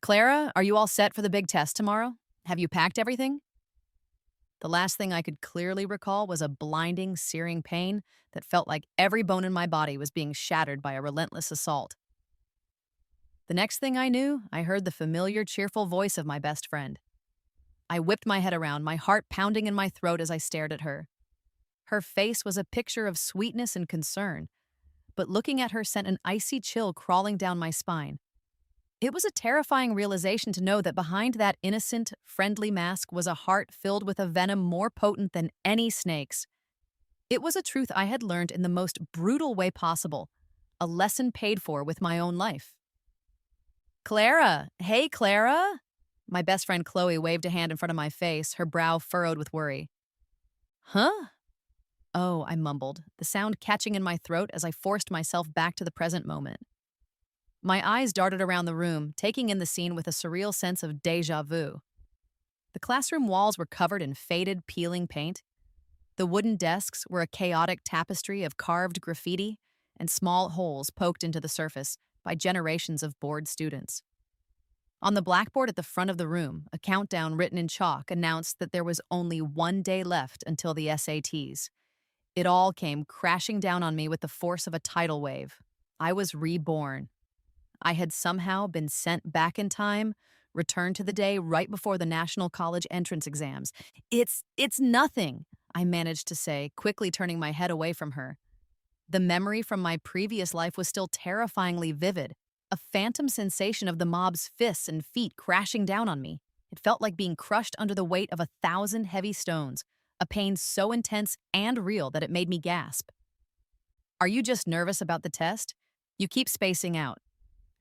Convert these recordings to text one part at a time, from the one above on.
Clara, are you all set for the big test tomorrow? Have you packed everything? The last thing I could clearly recall was a blinding, searing pain that felt like every bone in my body was being shattered by a relentless assault. The next thing I knew, I heard the familiar, cheerful voice of my best friend. I whipped my head around, my heart pounding in my throat as I stared at her. Her face was a picture of sweetness and concern, but looking at her sent an icy chill crawling down my spine. It was a terrifying realization to know that behind that innocent, friendly mask was a heart filled with a venom more potent than any snake's. It was a truth I had learned in the most brutal way possible, a lesson paid for with my own life. Clara! Hey, Clara! My best friend Chloe waved a hand in front of my face, her brow furrowed with worry. Huh? Oh, I mumbled, the sound catching in my throat as I forced myself back to the present moment. My eyes darted around the room, taking in the scene with a surreal sense of deja vu. The classroom walls were covered in faded, peeling paint. The wooden desks were a chaotic tapestry of carved graffiti and small holes poked into the surface by generations of bored students. On the blackboard at the front of the room, a countdown written in chalk announced that there was only one day left until the SATs. It all came crashing down on me with the force of a tidal wave. I was reborn. I had somehow been sent back in time, returned to the day right before the National College entrance exams. It's nothing, I managed to say, quickly turning my head away from her. The memory from my previous life was still terrifyingly vivid, a phantom sensation of the mob's fists and feet crashing down on me. It felt like being crushed under the weight of 1,000 heavy stones, a pain so intense and real that it made me gasp. Are you just nervous about the test? You keep spacing out,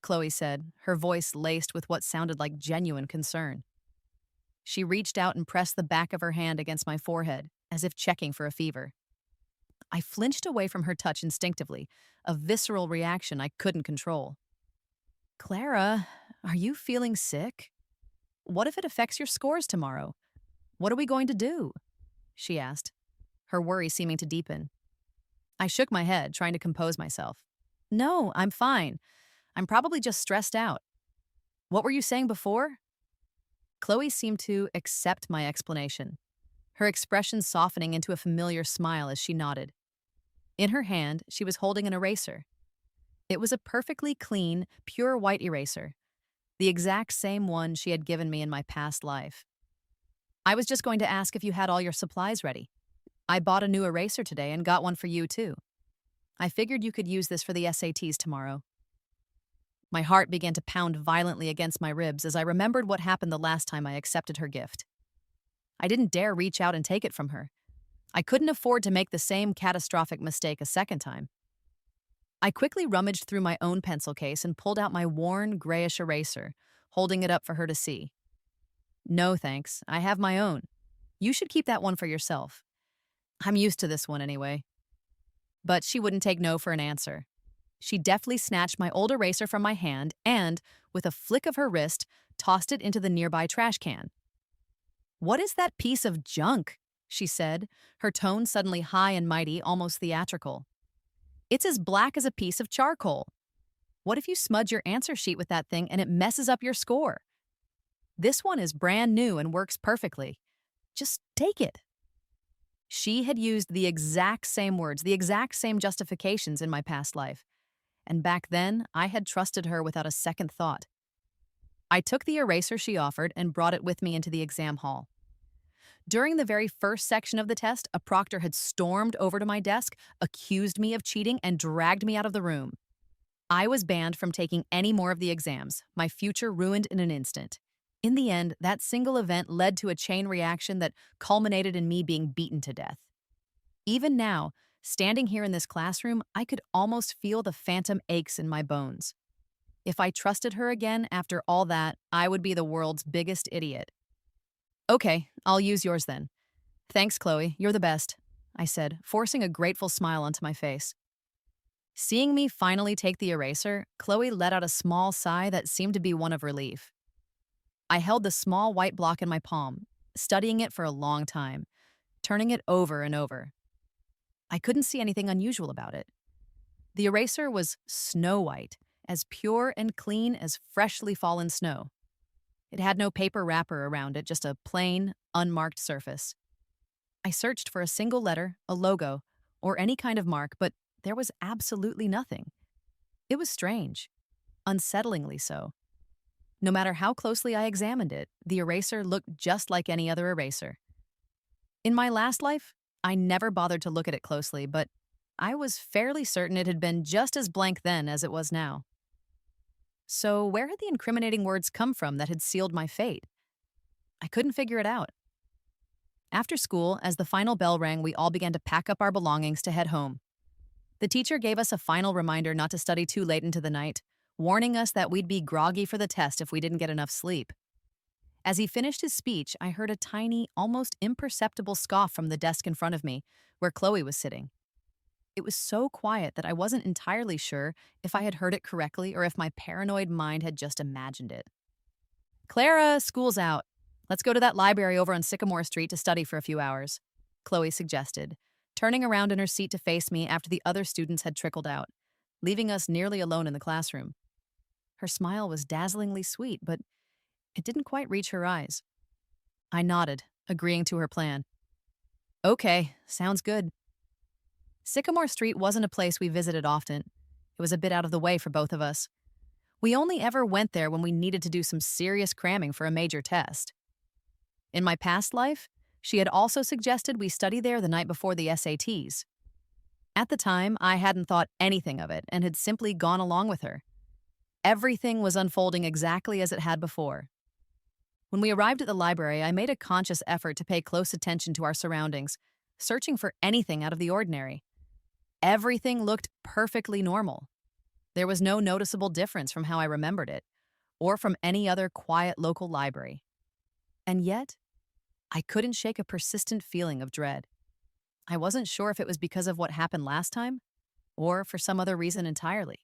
Chloe said, her voice laced with what sounded like genuine concern. She reached out and pressed the back of her hand against my forehead, as if checking for a fever. I flinched away from her touch instinctively, a visceral reaction I couldn't control. Clara, are you feeling sick? What if it affects your scores tomorrow? What are we going to do? She asked, her worry seeming to deepen. I shook my head, trying to compose myself. No, I'm fine. I'm probably just stressed out. What were you saying before? Chloe seemed to accept my explanation, her expression softening into a familiar smile as she nodded. In her hand, she was holding an eraser. It was a perfectly clean, pure white eraser, the exact same one she had given me in my past life. I was just going to ask if you had all your supplies ready. I bought a new eraser today and got one for you, too. I figured you could use this for the SATs tomorrow. My heart began to pound violently against my ribs as I remembered what happened the last time I accepted her gift. I didn't dare reach out and take it from her. I couldn't afford to make the same catastrophic mistake a second time. I quickly rummaged through my own pencil case and pulled out my worn, grayish eraser, holding it up for her to see. No, thanks. I have my own. You should keep that one for yourself. I'm used to this one anyway. But she wouldn't take no for an answer. She deftly snatched my old eraser from my hand and, with a flick of her wrist, tossed it into the nearby trash can. What is that piece of junk? She said, her tone suddenly high and mighty, almost theatrical. It's as black as a piece of charcoal. What if you smudge your answer sheet with that thing and it messes up your score? This one is brand new and works perfectly. Just take it. She had used the exact same words, the exact same justifications in my past life. And back then, I had trusted her without a second thought. I took the eraser she offered and brought it with me into the exam hall. During the very first section of the test, a proctor had stormed over to my desk, accused me of cheating, and dragged me out of the room. I was banned from taking any more of the exams, my future ruined in an instant. In the end, that single event led to a chain reaction that culminated in me being beaten to death. Even now, standing here in this classroom, I could almost feel the phantom aches in my bones. If I trusted her again after all that, I would be the world's biggest idiot. Okay, I'll use yours then. Thanks, Chloe. You're the best, I said, forcing a grateful smile onto my face. Seeing me finally take the eraser, Chloe let out a small sigh that seemed to be one of relief. I held the small white block in my palm, studying it for a long time, turning it over and over. I couldn't see anything unusual about it. The eraser was snow white, as pure and clean as freshly fallen snow. It had no paper wrapper around it, just a plain, unmarked surface. I searched for a single letter, a logo, or any kind of mark, but there was absolutely nothing. It was strange, unsettlingly so. No matter how closely I examined it, the eraser looked just like any other eraser. In my last life, I never bothered to look at it closely, but I was fairly certain it had been just as blank then as it was now. So, where had the incriminating words come from that had sealed my fate? I couldn't figure it out. After school, as the final bell rang, we all began to pack up our belongings to head home. The teacher gave us a final reminder not to study too late into the night, warning us that we'd be groggy for the test if we didn't get enough sleep. As he finished his speech, I heard a tiny, almost imperceptible scoff from the desk in front of me, where Chloe was sitting. It was so quiet that I wasn't entirely sure if I had heard it correctly or if my paranoid mind had just imagined it. "Clara, school's out. Let's go to that library over on Sycamore Street to study for a few hours," Chloe suggested, turning around in her seat to face me after the other students had trickled out, leaving us nearly alone in the classroom. Her smile was dazzlingly sweet, but it didn't quite reach her eyes. I nodded, agreeing to her plan. "Okay, sounds good." Sycamore Street wasn't a place we visited often. It was a bit out of the way for both of us. We only ever went there when we needed to do some serious cramming for a major test. In my past life, she had also suggested we study there the night before the SATs. At the time, I hadn't thought anything of it and had simply gone along with her. Everything was unfolding exactly as it had before. When we arrived at the library, I made a conscious effort to pay close attention to our surroundings, searching for anything out of the ordinary. Everything looked perfectly normal. There was no noticeable difference from how I remembered it, or from any other quiet local library. And yet, I couldn't shake a persistent feeling of dread. I wasn't sure if it was because of what happened last time, or for some other reason entirely.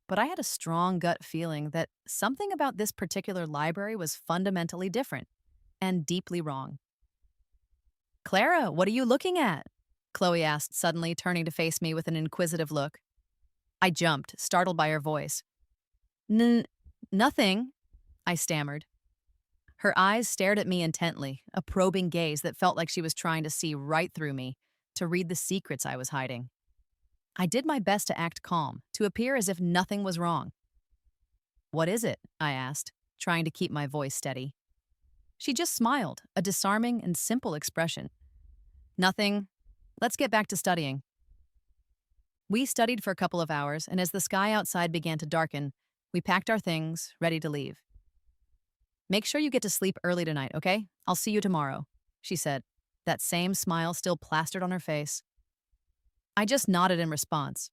But I had a strong gut feeling that something about this particular library was fundamentally different and deeply wrong. "Clara, what are you looking at?" Chloe asked suddenly, turning to face me with an inquisitive look. I jumped, startled by her voice. Nothing," I stammered. Her eyes stared at me intently, a probing gaze that felt like she was trying to see right through me, to read the secrets I was hiding. I did my best to act calm, to appear as if nothing was wrong. "What is it?" I asked, trying to keep my voice steady. She just smiled, a disarming and simple expression. "Nothing. Let's get back to studying." We studied for a couple of hours, and as the sky outside began to darken, we packed our things, ready to leave. "Make sure you get to sleep early tonight, okay? I'll see you tomorrow," she said, that same smile still plastered on her face. I just nodded in response.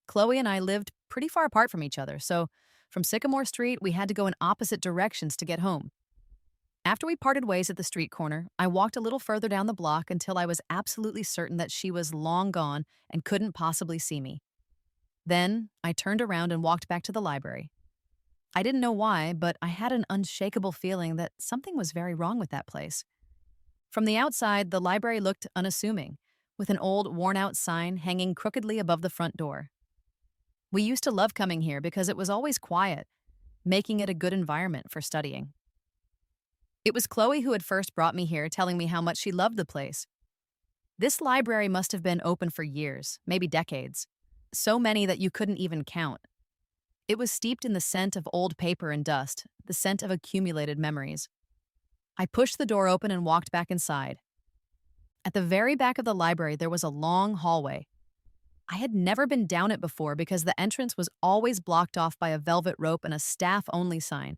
Chloe and I lived pretty far apart from each other, so from Sycamore Street, we had to go in opposite directions to get home. After we parted ways at the street corner, I walked a little further down the block until I was absolutely certain that she was long gone and couldn't possibly see me. Then, I turned around and walked back to the library. I didn't know why, but I had an unshakable feeling that something was very wrong with that place. From the outside, the library looked unassuming, with an old, worn-out sign hanging crookedly above the front door. We used to love coming here because it was always quiet, making it a good environment for studying. It was Chloe who had first brought me here, telling me how much she loved the place. This library must have been open for years, maybe decades, so many that you couldn't even count. It was steeped in the scent of old paper and dust, the scent of accumulated memories. I pushed the door open and walked back inside. At the very back of the library, there was a long hallway. I had never been down it before because the entrance was always blocked off by a velvet rope and a staff-only sign.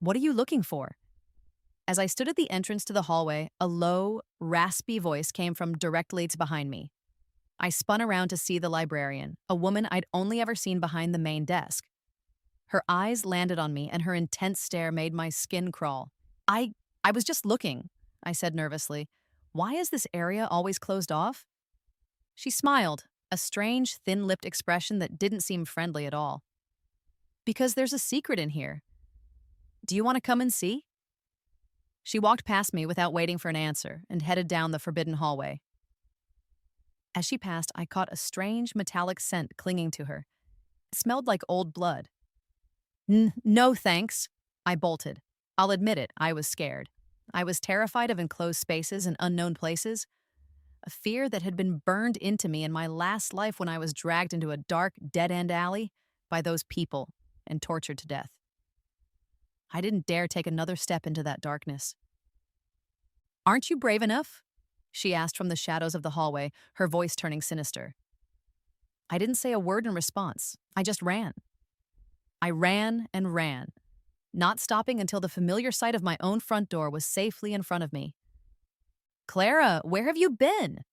"What are you looking for?" As I stood at the entrance to the hallway, a low, raspy voice came from directly behind me. I spun around to see the librarian, a woman I'd only ever seen behind the main desk. Her eyes landed on me, and her intense stare made my skin crawl. I was just looking," I said nervously. "Why is this area always closed off?" She smiled, a strange, thin-lipped expression that didn't seem friendly at all. "Because there's a secret in here. Do you want to come and see?" She walked past me without waiting for an answer and headed down the forbidden hallway. As she passed, I caught a strange metallic scent clinging to her. It smelled like old blood. No thanks," I bolted. I'll admit it, I was scared. I was terrified of enclosed spaces and unknown places, a fear that had been burned into me in my last life when I was dragged into a dark, dead-end alley by those people and tortured to death. I didn't dare take another step into that darkness. "Aren't you brave enough?" she asked from the shadows of the hallway, her voice turning sinister. I didn't say a word in response. I just ran. I ran and ran, not stopping until the familiar sight of my own front door was safely in front of me. "Clara, where have you been?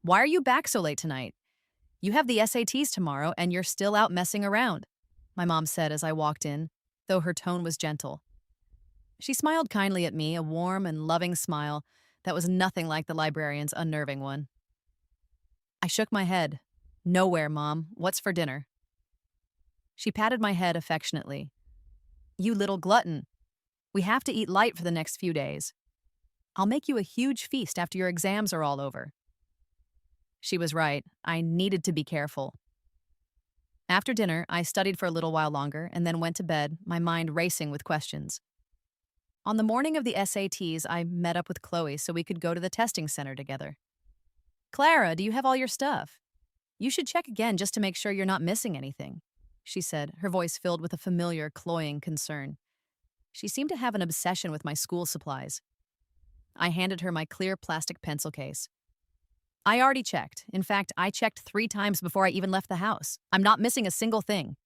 Why are you back so late tonight? You have the SATs tomorrow and you're still out messing around," my mom said as I walked in, though her tone was gentle. She smiled kindly at me, a warm and loving smile that was nothing like the librarian's unnerving one. I shook my head. "Nowhere, Mom. What's for dinner?" She patted my head affectionately. "You little glutton. We have to eat light for the next few days. I'll make you a huge feast after your exams are all over." She was right. I needed to be careful. After dinner, I studied for a little while longer and then went to bed, my mind racing with questions. On the morning of the SATs, I met up with Chloe so we could go to the testing center together. "Clara, do you have all your stuff? You should check again just to make sure you're not missing anything," she said, her voice filled with a familiar, cloying concern. She seemed to have an obsession with my school supplies. I handed her my clear plastic pencil case. "I already checked. In fact, I checked 3 times before I even left the house. I'm not missing a single thing."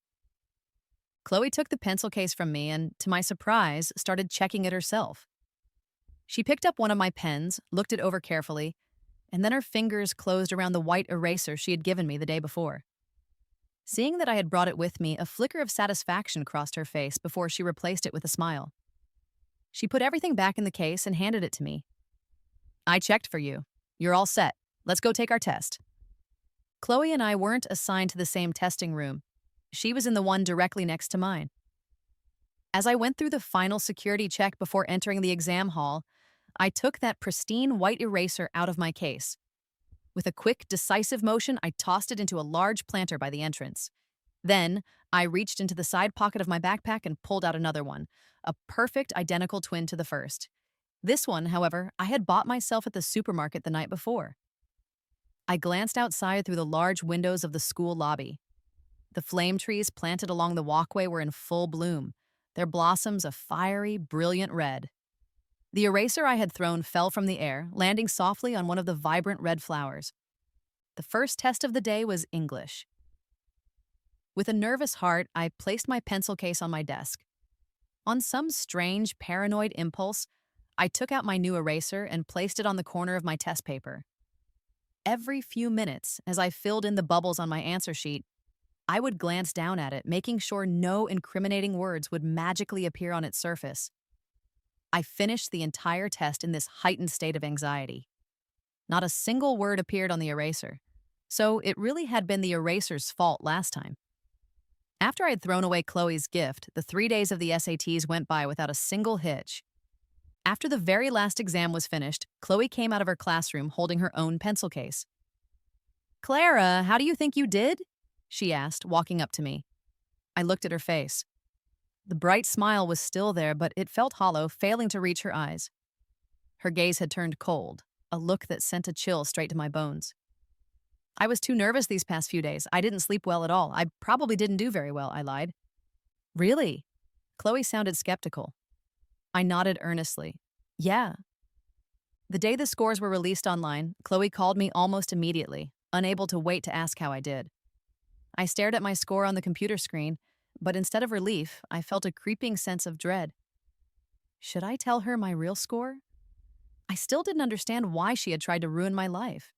Chloe took the pencil case from me and, to my surprise, started checking it herself. She picked up one of my pens, looked it over carefully, and then her fingers closed around the white eraser she had given me the day before. Seeing that I had brought it with me, a flicker of satisfaction crossed her face before she replaced it with a smile. She put everything back in the case and handed it to me. "I checked for you. You're all set. Let's go take our test." Chloe and I weren't assigned to the same testing room. She was in the one directly next to mine. As I went through the final security check before entering the exam hall, I took that pristine white eraser out of my case. With a quick, decisive motion, I tossed it into a large planter by the entrance. Then, I reached into the side pocket of my backpack and pulled out another one, a perfect identical twin to the first. This one, however, I had bought myself at the supermarket the night before. I glanced outside through the large windows of the school lobby. The flame trees planted along the walkway were in full bloom, their blossoms a fiery, brilliant red. The eraser I had thrown fell from the air, landing softly on one of the vibrant red flowers. The first test of the day was English. With a nervous heart, I placed my pencil case on my desk. On some strange, paranoid impulse, I took out my new eraser and placed it on the corner of my test paper. Every few minutes, as I filled in the bubbles on my answer sheet, I would glance down at it, making sure no incriminating words would magically appear on its surface. I finished the entire test in this heightened state of anxiety. Not a single word appeared on the eraser, so it really had been the eraser's fault last time. After I had thrown away Chloe's gift, the 3 days of the SATs went by without a single hitch. After the very last exam was finished, Chloe came out of her classroom holding her own pencil case. "Clara, how do you think you did?" she asked, walking up to me. I looked at her face. The bright smile was still there, but it felt hollow, failing to reach her eyes. Her gaze had turned cold, a look that sent a chill straight to my bones. "I was too nervous these past few days. I didn't sleep well at all. I probably didn't do very well," I lied. "Really?" Chloe sounded skeptical. I nodded earnestly. "Yeah." The day the scores were released online, Chloe called me almost immediately, unable to wait to ask how I did. I stared at my score on the computer screen, but instead of relief, I felt a creeping sense of dread. Should I tell her my real score? I still didn't understand why she had tried to ruin my life.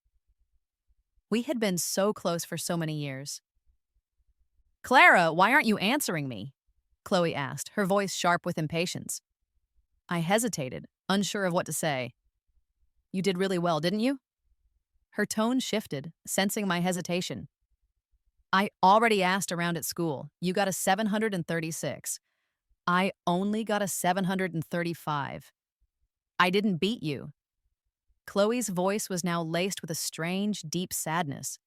We had been so close for so many years. "Clara, why aren't you answering me?" Chloe asked, her voice sharp with impatience. I hesitated, unsure of what to say. "You did really well, didn't you?" Her tone shifted, sensing my hesitation. "I already asked around at school. You got a 736. I only got a 735. I didn't beat you." Chloe's voice was now laced with a strange, deep sadness.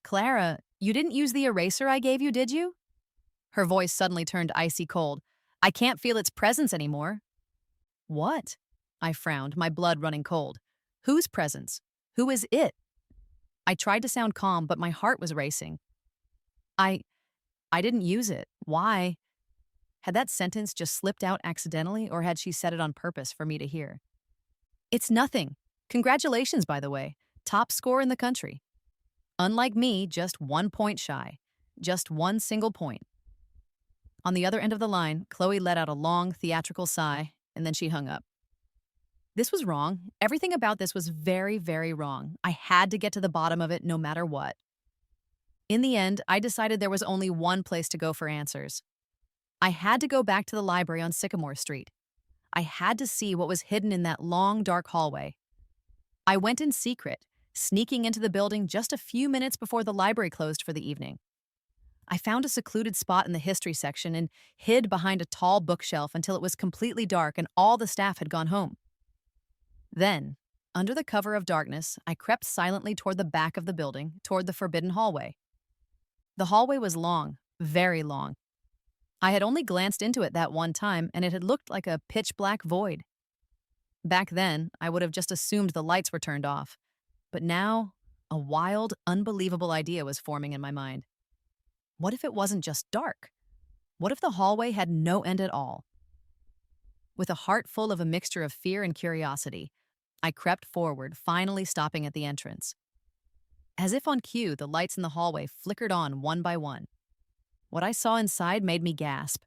"Clara, you didn't use the eraser I gave you, did you?" Her voice suddenly turned icy cold. I can't feel its presence anymore. What? I frowned, my blood running cold. Whose presence? Who is it? I tried to sound calm, but my heart was racing. I I didn't use it. Why? Had that sentence just slipped out accidentally, or had she said it on purpose for me to hear? It's nothing. Congratulations, by the way. Top score in the country. Unlike me, just 1 point shy. Just one single point. On the other end of the line, Chloe let out a long, theatrical sigh, and then she hung up. This was wrong. Everything about this was very, very wrong. I had to get to the bottom of it no matter what. In the end, I decided there was only one place to go for answers. I had to go back to the library on Sycamore Street. I had to see what was hidden in that long, dark hallway. I went in secret, sneaking into the building just a few minutes before the library closed for the evening. I found a secluded spot in the history section and hid behind a tall bookshelf until it was completely dark and all the staff had gone home. Then, under the cover of darkness, I crept silently toward the back of the building, toward the forbidden hallway. The hallway was long, very long. I had only glanced into it that one time, and it had looked like a pitch-black void. Back then, I would have just assumed the lights were turned off. But now, a wild, unbelievable idea was forming in my mind. What if it wasn't just dark? What if the hallway had no end at all? With a heart full of a mixture of fear and curiosity, I crept forward, finally stopping at the entrance. As if on cue, the lights in the hallway flickered on one by one. What I saw inside made me gasp.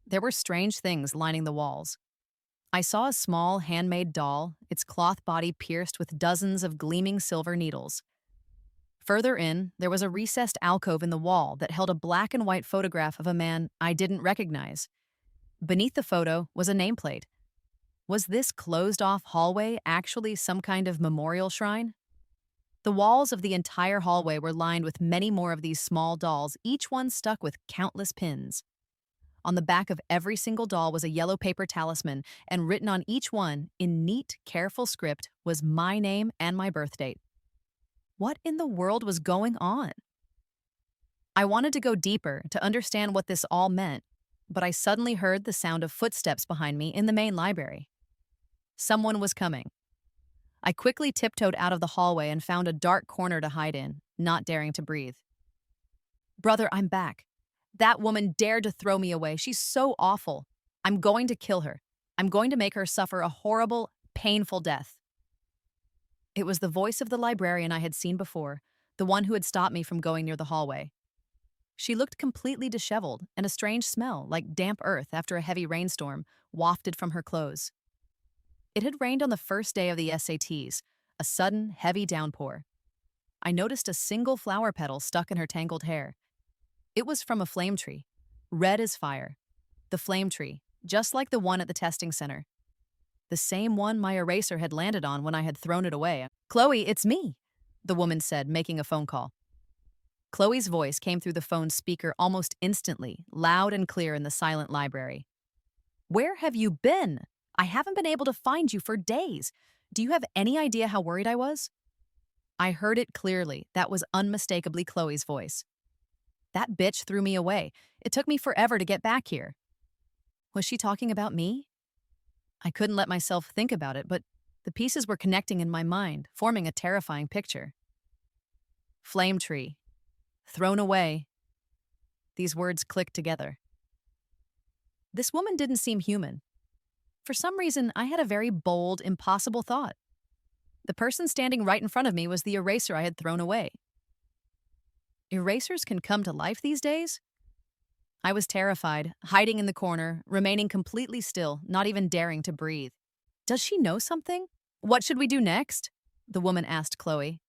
There were strange things lining the walls. I saw a small, handmade doll, its cloth body pierced with dozens of gleaming silver needles. Further in, there was a recessed alcove in the wall that held a black and white photograph of a man I didn't recognize. Beneath the photo was a nameplate. Was this closed-off hallway actually some kind of memorial shrine? The walls of the entire hallway were lined with many more of these small dolls, each one stuck with countless pins. On the back of every single doll was a yellow paper talisman, and written on each one, in neat, careful script, was my name and my birth date. What in the world was going on? I wanted to go deeper to understand what this all meant, but I suddenly heard the sound of footsteps behind me in the main library. Someone was coming. I quickly tiptoed out of the hallway and found a dark corner to hide in, not daring to breathe. Brother, I'm back. That woman dared to throw me away. She's so awful. I'm going to kill her. I'm going to make her suffer a horrible, painful death. It was the voice of the librarian I had seen before, the one who had stopped me from going near the hallway. She looked completely disheveled, and a strange smell, like damp earth after a heavy rainstorm, wafted from her clothes. It had rained on the first day of the SATs, a sudden, heavy downpour. I noticed a single flower petal stuck in her tangled hair. It was from a flame tree, red as fire. The flame tree, just like the one at the testing center. The same one my eraser had landed on when I had thrown it away. Chloe, it's me, the woman said, making a phone call. Chloe's voice came through the phone's speaker almost instantly, loud and clear in the silent library. Where have you been? I haven't been able to find you for days. Do you have any idea how worried I was? I heard it clearly. That was unmistakably Chloe's voice. That bitch threw me away. It took me forever to get back here. Was she talking about me? I couldn't let myself think about it, but the pieces were connecting in my mind, forming a terrifying picture. Flame tree. Thrown away. These words clicked together. This woman didn't seem human. For some reason, I had a very bold, impossible thought. The person standing right in front of me was the eraser I had thrown away. Erasers can come to life these days? I was terrified, hiding in the corner, remaining completely still, not even daring to breathe. Does she know something? What should we do next? The woman asked Chloe.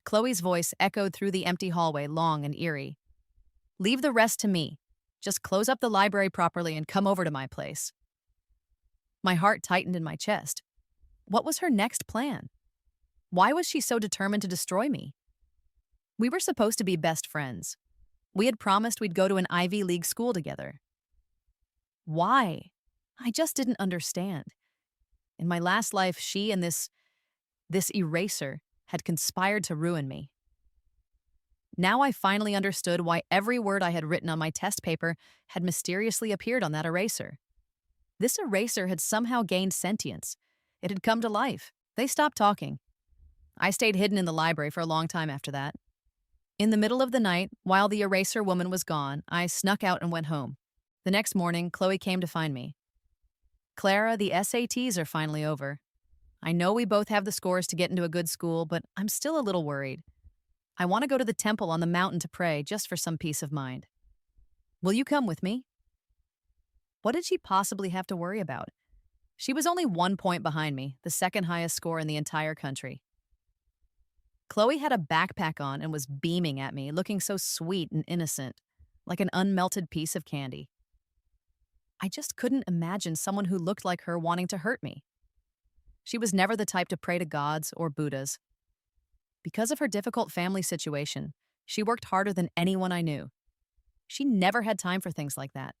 Chloe's voice echoed through the empty hallway, long and eerie. Leave the rest to me. Just close up the library properly and come over to my place. My heart tightened in my chest. What was her next plan? Why was she so determined to destroy me? We were supposed to be best friends. We had promised we'd go to an Ivy League school together. Why? I just didn't understand. In my last life, she and this eraser had conspired to ruin me. Now I finally understood why every word I had written on my test paper had mysteriously appeared on that eraser. This eraser had somehow gained sentience. It had come to life. They stopped talking. I stayed hidden in the library for a long time after that. In the middle of the night, while the eraser woman was gone, I snuck out and went home. The next morning, Chloe came to find me. Clara, the SATs are finally over. I know we both have the scores to get into a good school, but I'm still a little worried. I want to go to the temple on the mountain to pray just for some peace of mind. Will you come with me? What did she possibly have to worry about? She was only 1 point behind me, the second highest score in the entire country. Chloe had a backpack on and was beaming at me, looking so sweet and innocent, like an unmelted piece of candy. I just couldn't imagine someone who looked like her wanting to hurt me. She was never the type to pray to gods or Buddhas. Because of her difficult family situation, she worked harder than anyone I knew. She never had time for things like that.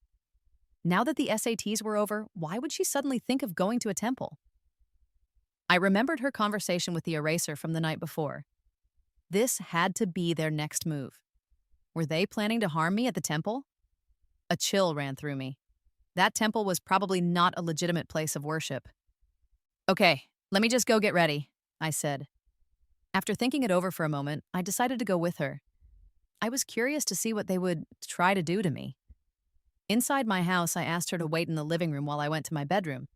Now that the SATs were over, why would she suddenly think of going to a temple? I remembered her conversation with the eraser from the night before. This had to be their next move. Were they planning to harm me at the temple? A chill ran through me. That temple was probably not a legitimate place of worship. Okay, let me just go get ready, I said. After thinking it over for a moment, I decided to go with her. I was curious to see what they would try to do to me. Inside my house, I asked her to wait in the living room while I went to my bedroom.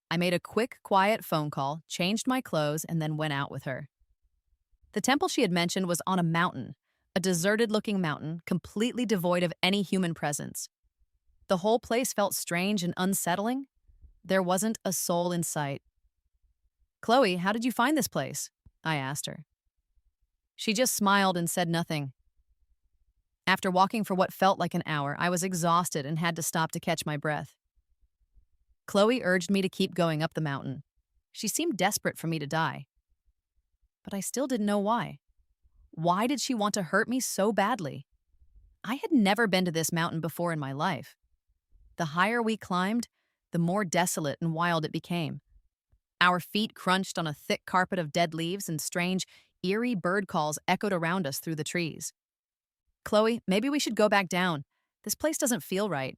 I made a quick, quiet phone call, changed my clothes, and then went out with her. The temple she had mentioned was on a mountain, a deserted-looking mountain, completely devoid of any human presence. The whole place felt strange and unsettling. There wasn't a soul in sight. Chloe, how did you find this place? I asked her. She just smiled and said nothing. After walking for what felt like an hour, I was exhausted and had to stop to catch my breath. Chloe urged me to keep going up the mountain. She seemed desperate for me to die. But I still didn't know why. Why did she want to hurt me so badly? I had never been to this mountain before in my life. The higher we climbed, the more desolate and wild it became. Our feet crunched on a thick carpet of dead leaves, and strange, eerie bird calls echoed around us through the trees. Chloe, maybe we should go back down. This place doesn't feel right.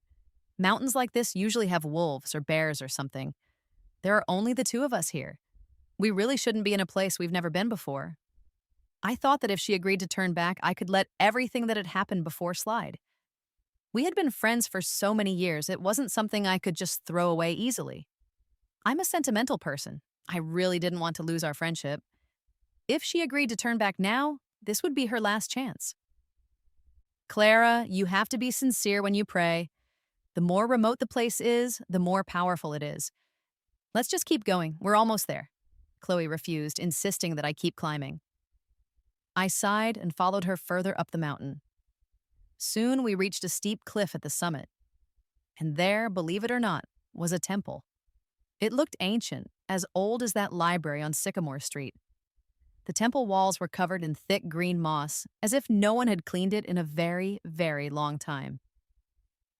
Mountains like this usually have wolves or bears or something. There are only the two of us here. We really shouldn't be in a place we've never been before. I thought that if she agreed to turn back, I could let everything that had happened before slide. We had been friends for so many years, it wasn't something I could just throw away easily. I'm a sentimental person. I really didn't want to lose our friendship. If she agreed to turn back now, this would be her last chance. Clara, you have to be sincere when you pray. The more remote the place is, the more powerful it is. Let's just keep going. We're almost there. Chloe refused, insisting that I keep climbing. I sighed and followed her further up the mountain. Soon we reached a steep cliff at the summit. And there, believe it or not, was a temple. It looked ancient, as old as that library on Sycamore Street. The temple walls were covered in thick green moss, as if no one had cleaned it in a very, very long time.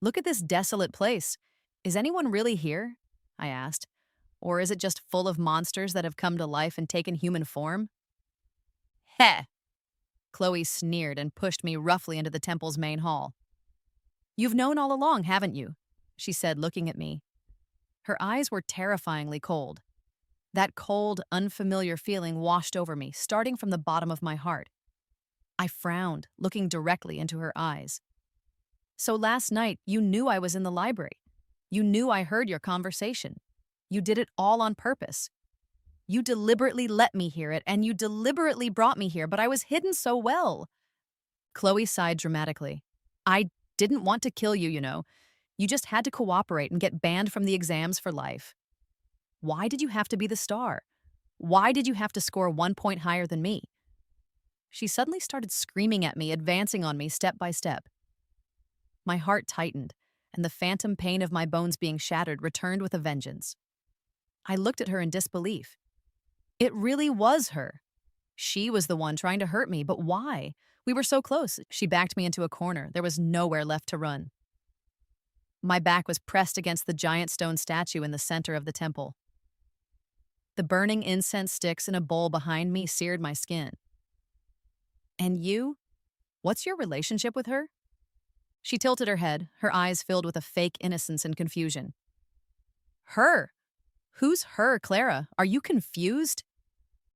Look at this desolate place. Is anyone really here? I asked. Or is it just full of monsters that have come to life and taken human form? Heh! Chloe sneered and pushed me roughly into the temple's main hall. You've known all along, haven't you? She said, looking at me. Her eyes were terrifyingly cold. That cold, unfamiliar feeling washed over me, starting from the bottom of my heart. I frowned, looking directly into her eyes. So last night, you knew I was in the library. You knew I heard your conversation. You did it all on purpose. You deliberately let me hear it, and you deliberately brought me here, but I was hidden so well. Chloe sighed dramatically. I didn't want to kill you, you know. You just had to cooperate and get banned from the exams for life. Why did you have to be the star? Why did you have to score 1 point higher than me? She suddenly started screaming at me, advancing on me step by step. My heart tightened, and the phantom pain of my bones being shattered returned with a vengeance. I looked at her in disbelief. It really was her. She was the one trying to hurt me, but why? We were so close. She backed me into a corner. There was nowhere left to run. My back was pressed against the giant stone statue in the center of the temple. The burning incense sticks in a bowl behind me seared my skin. And you? What's your relationship with her? She tilted her head, her eyes filled with a fake innocence and confusion. Her? Who's her, Clara? Are you confused?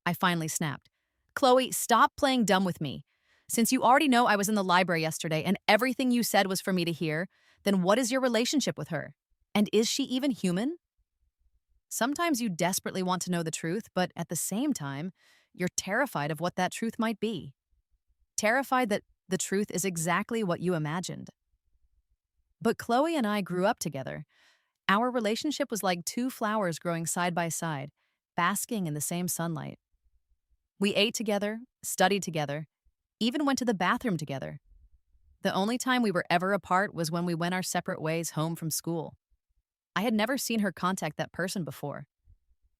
I finally snapped. Chloe, stop playing dumb with me. Since you already know I was in the library yesterday and everything you said was for me to hear, then what is your relationship with her? And is she even human? Sometimes you desperately want to know the truth, but at the same time, you're terrified of what that truth might be. Terrified that the truth is exactly what you imagined. But Chloe and I grew up together. Our relationship was like two flowers growing side by side, basking in the same sunlight. We ate together, studied together, even went to the bathroom together. The only time we were ever apart was when we went our separate ways home from school. I had never seen her contact that person before.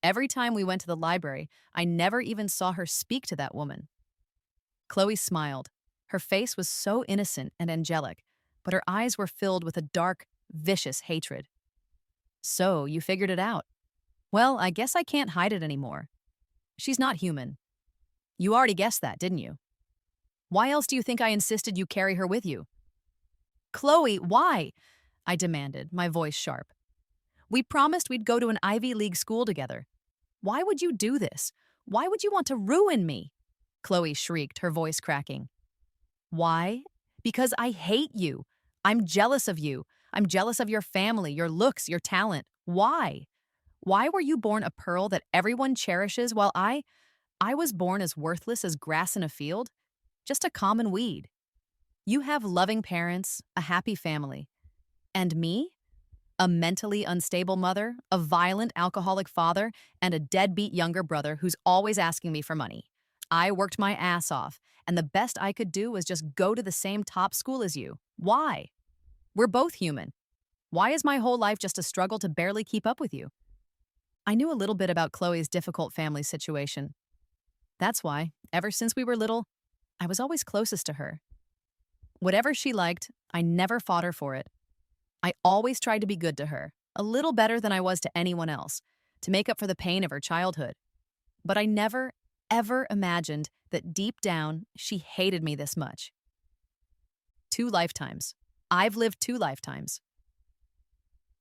Every time we went to the library, I never even saw her speak to that woman. Chloe smiled. Her face was so innocent and angelic, but her eyes were filled with a dark, vicious hatred. So, you figured it out. Well, I guess I can't hide it anymore. She's not human. You already guessed that, didn't you? Why else do you think I insisted you carry her with you? Chloe, why? I demanded, my voice sharp. We promised we'd go to an Ivy League school together. Why would you do this? Why would you want to ruin me? Chloe shrieked, her voice cracking. Why? Because I hate you. I'm jealous of you. I'm jealous of your family, your looks, your talent. Why? Why were you born a pearl that everyone cherishes while I was born as worthless as grass in a field? Just a common weed. You have loving parents, a happy family. And me? A mentally unstable mother, a violent alcoholic father, and a deadbeat younger brother who's always asking me for money. I worked my ass off, and the best I could do was just go to the same top school as you. Why? We're both human. Why is my whole life just a struggle to barely keep up with you? I knew a little bit about Chloe's difficult family situation. That's why, ever since we were little, I was always closest to her. Whatever she liked, I never fought her for it. I always tried to be good to her, a little better than I was to anyone else, to make up for the pain of her childhood. But I never, ever imagined that deep down, she hated me this much. 2 lifetimes. I've lived 2 lifetimes.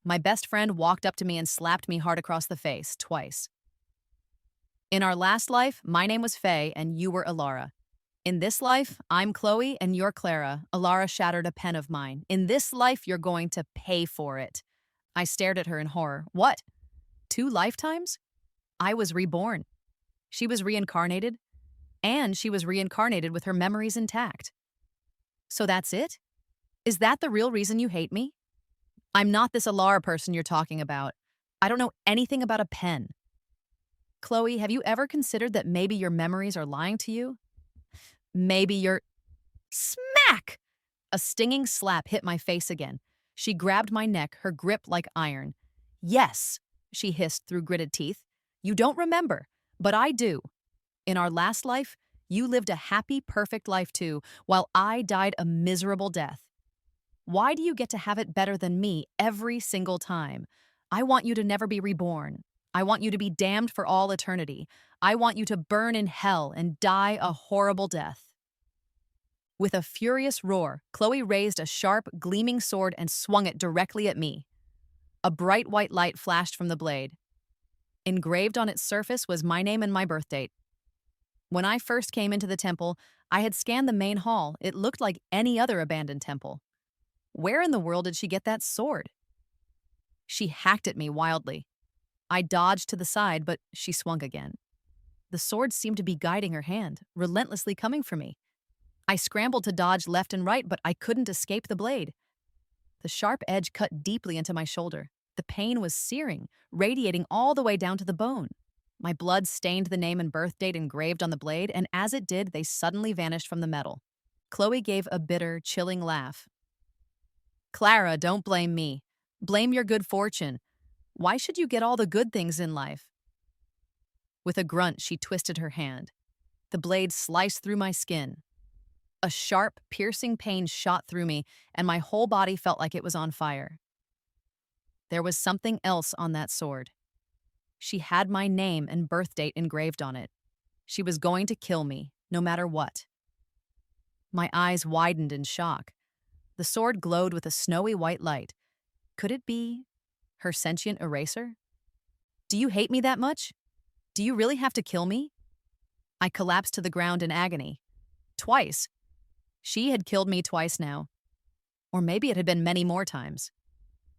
My best friend walked up to me and slapped me hard across the face, twice. In our last life, my name was Faye and you were Alara. In this life, I'm Chloe and you're Clara. Alara shattered a pen of mine. In this life, you're going to pay for it. I stared at her in horror. What? 2 lifetimes? I was reborn. She was reincarnated, and she was reincarnated with her memories intact. So that's it? Is that the real reason you hate me? I'm not this Alara person you're talking about. I don't know anything about a pen. Chloe, have you ever considered that maybe your memories are lying to you? Maybe you're... Smack! A stinging slap hit my face again. She grabbed my neck, her grip like iron. Yes, she hissed through gritted teeth. You don't remember, but I do. In our last life, you lived a happy, perfect life too, while I died a miserable death. Why do you get to have it better than me every single time? I want you to never be reborn. I want you to be damned for all eternity. I want you to burn in hell and die a horrible death. With a furious roar, Chloe raised a sharp, gleaming sword and swung it directly at me. A bright white light flashed from the blade. Engraved on its surface was my name and my birth date. When I first came into the temple, I had scanned the main hall. It looked like any other abandoned temple. Where in the world did she get that sword? She hacked at me wildly. I dodged to the side, but she swung again. The sword seemed to be guiding her hand, relentlessly coming for me. I scrambled to dodge left and right, but I couldn't escape the blade. The sharp edge cut deeply into my shoulder. The pain was searing, radiating all the way down to the bone. My blood stained the name and birth date engraved on the blade, and as it did, they suddenly vanished from the metal. Chloe gave a bitter, chilling laugh. Clara, don't blame me. Blame your good fortune. Why should you get all the good things in life? With a grunt, she twisted her hand. The blade sliced through my skin. A sharp, piercing pain shot through me, and my whole body felt like it was on fire. There was something else on that sword. She had my name and birth date engraved on it. She was going to kill me, no matter what. My eyes widened in shock. The sword glowed with a snowy white light. Could it be her sentient eraser? Do you hate me that much? Do you really have to kill me? I collapsed to the ground in agony. Twice. She had killed me twice now. Or maybe it had been many more times.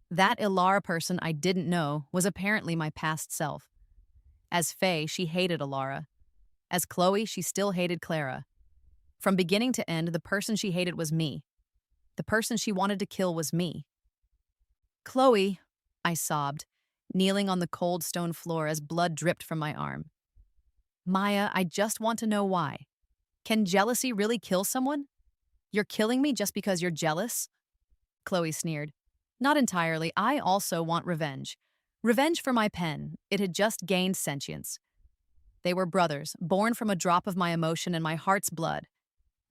That Ilara person I didn't know was apparently my past self. As Faye, she hated Ilara. As Chloe, she still hated Clara. From beginning to end, the person she hated was me. The person she wanted to kill was me. Chloe, I sobbed, kneeling on the cold stone floor as blood dripped from my arm. Maya, I just want to know why. Can jealousy really kill someone? You're killing me just because you're jealous? Chloe sneered. Not entirely. I also want revenge. Revenge for my pen. It had just gained sentience. They were brothers, born from a drop of my emotion and my heart's blood.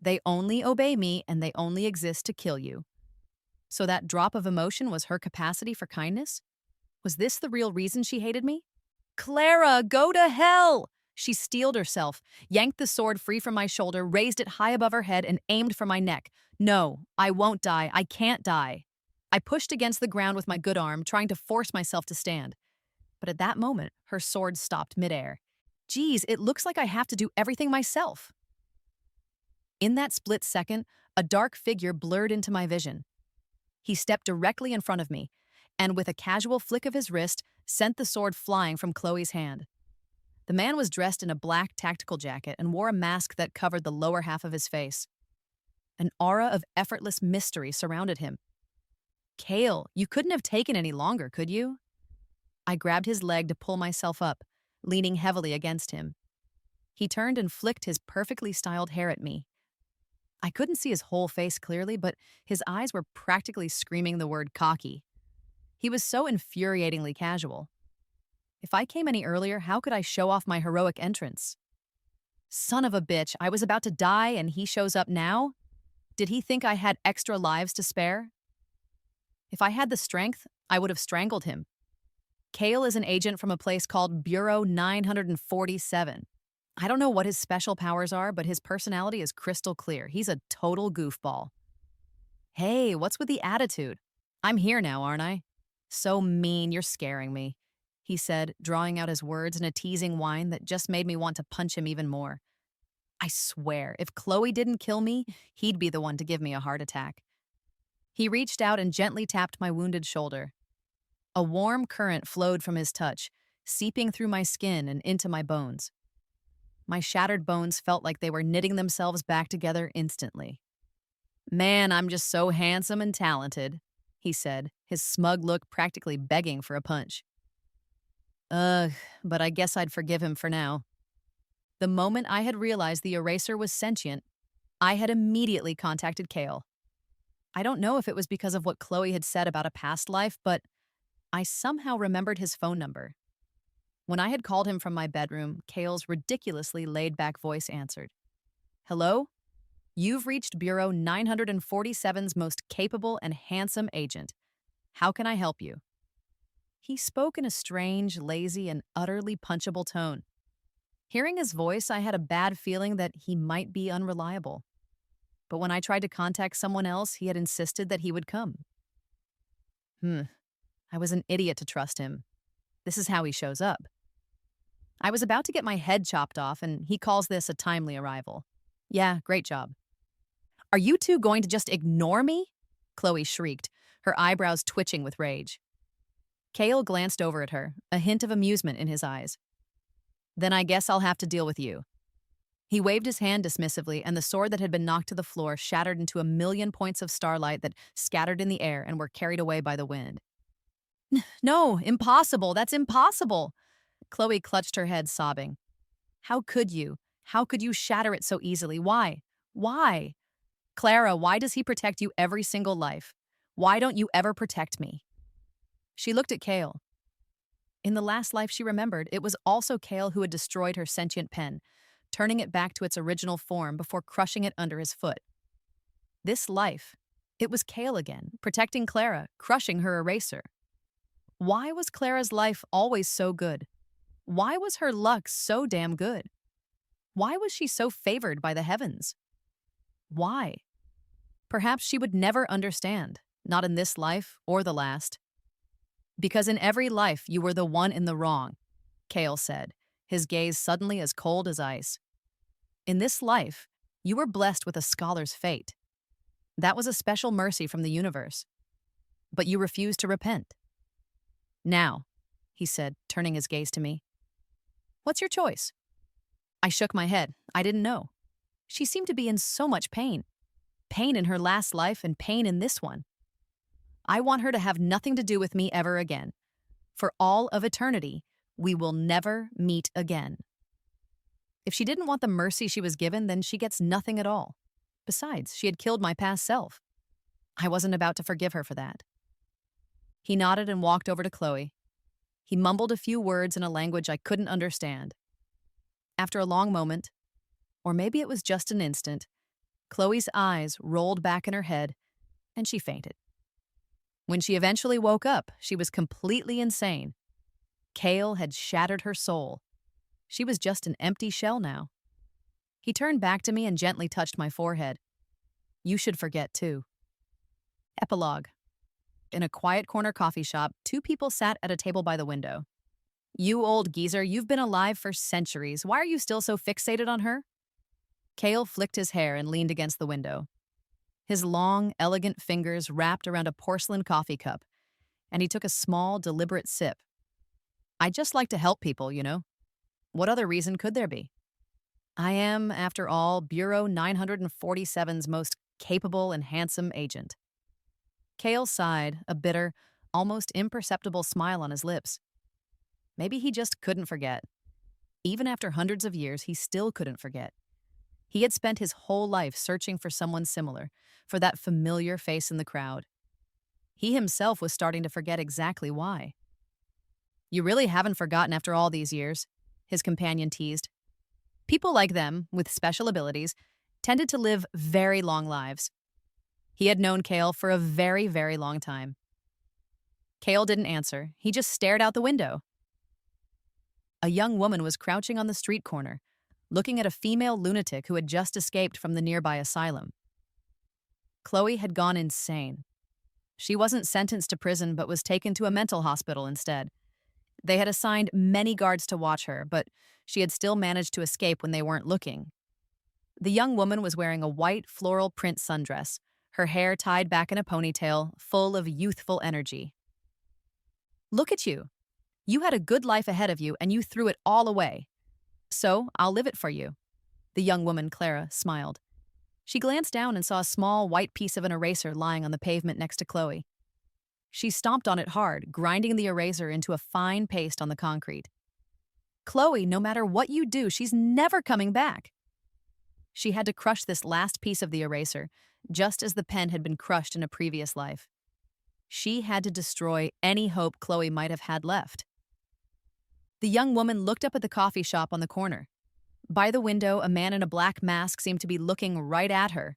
They only obey me and they only exist to kill you. So that drop of emotion was her capacity for kindness? Was this the real reason she hated me? Clara, go to hell! She steeled herself, yanked the sword free from my shoulder, raised it high above her head, and aimed for my neck. No, I won't die. I can't die. I pushed against the ground with my good arm, trying to force myself to stand. But at that moment, her sword stopped midair. Geez, it looks like I have to do everything myself. In that split second, a dark figure blurred into my vision. He stepped directly in front of me, and with a casual flick of his wrist, sent the sword flying from Chloe's hand. The man was dressed in a black tactical jacket and wore a mask that covered the lower half of his face. An aura of effortless mystery surrounded him. Kale, you couldn't have taken any longer, could you? I grabbed his leg to pull myself up, leaning heavily against him. He turned and flicked his perfectly styled hair at me. I couldn't see his whole face clearly, but his eyes were practically screaming the word cocky. He was so infuriatingly casual. If I came any earlier, how could I show off my heroic entrance? Son of a bitch, I was about to die and he shows up now? Did he think I had extra lives to spare? If I had the strength, I would have strangled him. Kale is an agent from a place called Bureau 947. I don't know what his special powers are, but his personality is crystal clear. He's a total goofball. Hey, what's with the attitude? I'm here now, aren't I? So mean, you're scaring me, he said, drawing out his words in a teasing whine that just made me want to punch him even more. I swear, if Chloe didn't kill me, he'd be the one to give me a heart attack. He reached out and gently tapped my wounded shoulder. A warm current flowed from his touch, seeping through my skin and into my bones. My shattered bones felt like they were knitting themselves back together instantly. Man, I'm just so handsome and talented, he said, his smug look practically begging for a punch. Ugh, but I guess I'd forgive him for now. The moment I had realized the eraser was sentient, I had immediately contacted Kale. I don't know if it was because of what Chloe had said about a past life, but I somehow remembered his phone number. When I had called him from my bedroom, Kale's ridiculously laid-back voice answered. Hello? You've reached Bureau 947's most capable and handsome agent. How can I help you? He spoke in a strange, lazy, and utterly punchable tone. Hearing his voice, I had a bad feeling that he might be unreliable. But when I tried to contact someone else, he had insisted that he would come. I was an idiot to trust him. This is how he shows up. I was about to get my head chopped off, and he calls this a timely arrival. Yeah, great job. Are you two going to just ignore me? Chloe shrieked, her eyebrows twitching with rage. Kale glanced over at her, a hint of amusement in his eyes. Then I guess I'll have to deal with you. He waved his hand dismissively, and the sword that had been knocked to the floor shattered into a million points of starlight that scattered in the air and were carried away by the wind. No, impossible. That's impossible. Chloe clutched her head, sobbing. How could you? How could you shatter it so easily? Why? Why? Clara, why does he protect you every single life? Why don't you ever protect me? She looked at Kale. In the last life she remembered, it was also Kale who had destroyed her sentient pen, turning it back to its original form before crushing it under his foot. This life, it was Kale again, protecting Clara, crushing her eraser. Why was Clara's life always so good? Why was her luck so damn good? Why was she so favored by the heavens? Why? Perhaps she would never understand, not in this life or the last. Because in every life you were the one in the wrong, Kale said, his gaze suddenly as cold as ice. In this life, you were blessed with a scholar's fate. That was a special mercy from the universe. But you refused to repent. Now, he said, turning his gaze to me, what's your choice? I shook my head. I didn't know. She seemed to be in so much pain. Pain in her last life and pain in this one. I want her to have nothing to do with me ever again. For all of eternity, we will never meet again. If she didn't want the mercy she was given, then she gets nothing at all. Besides, she had killed my past self. I wasn't about to forgive her for that. He nodded and walked over to Chloe. He mumbled a few words in a language I couldn't understand. After a long moment, or maybe it was just an instant, Chloe's eyes rolled back in her head, and she fainted. When she eventually woke up, she was completely insane. Kale had shattered her soul. She was just an empty shell now. He turned back to me and gently touched my forehead. You should forget, too. Epilogue. In a quiet corner coffee shop, two people sat at a table by the window. You old geezer, you've been alive for centuries. Why are you still so fixated on her? Kale flicked his hair and leaned against the window. His long, elegant fingers wrapped around a porcelain coffee cup, and he took a small, deliberate sip. I just like to help people, you know. What other reason could there be? I am, after all, Bureau 947's most capable and handsome agent. Kale sighed, a bitter, almost imperceptible smile on his lips. Maybe he just couldn't forget. Even after hundreds of years, he still couldn't forget. He had spent his whole life searching for someone similar, for that familiar face in the crowd. He himself was starting to forget exactly why. You really haven't forgotten after all these years, his companion teased. People like them, with special abilities, tended to live very long lives. He had known Kale for a very, very long time. Kale didn't answer. He just stared out the window. A young woman was crouching on the street corner, looking at a female lunatic who had just escaped from the nearby asylum. Chloe had gone insane. She wasn't sentenced to prison but was taken to a mental hospital instead. They had assigned many guards to watch her, but she had still managed to escape when they weren't looking. The young woman was wearing a white floral print sundress, her hair tied back in a ponytail, full of youthful energy. Look at you. You had a good life ahead of you and you threw it all away. So I'll live it for you. The young woman, Clara, smiled. She glanced down and saw a small white piece of an eraser lying on the pavement next to Chloe. She stomped on it hard, grinding the eraser into a fine paste on the concrete. Chloe, no matter what you do, she's never coming back. She had to crush this last piece of the eraser, just as the pen had been crushed in a previous life. She had to destroy any hope Chloe might have had left. The young woman looked up at the coffee shop on the corner. By the window, a man in a black mask seemed to be looking right at her.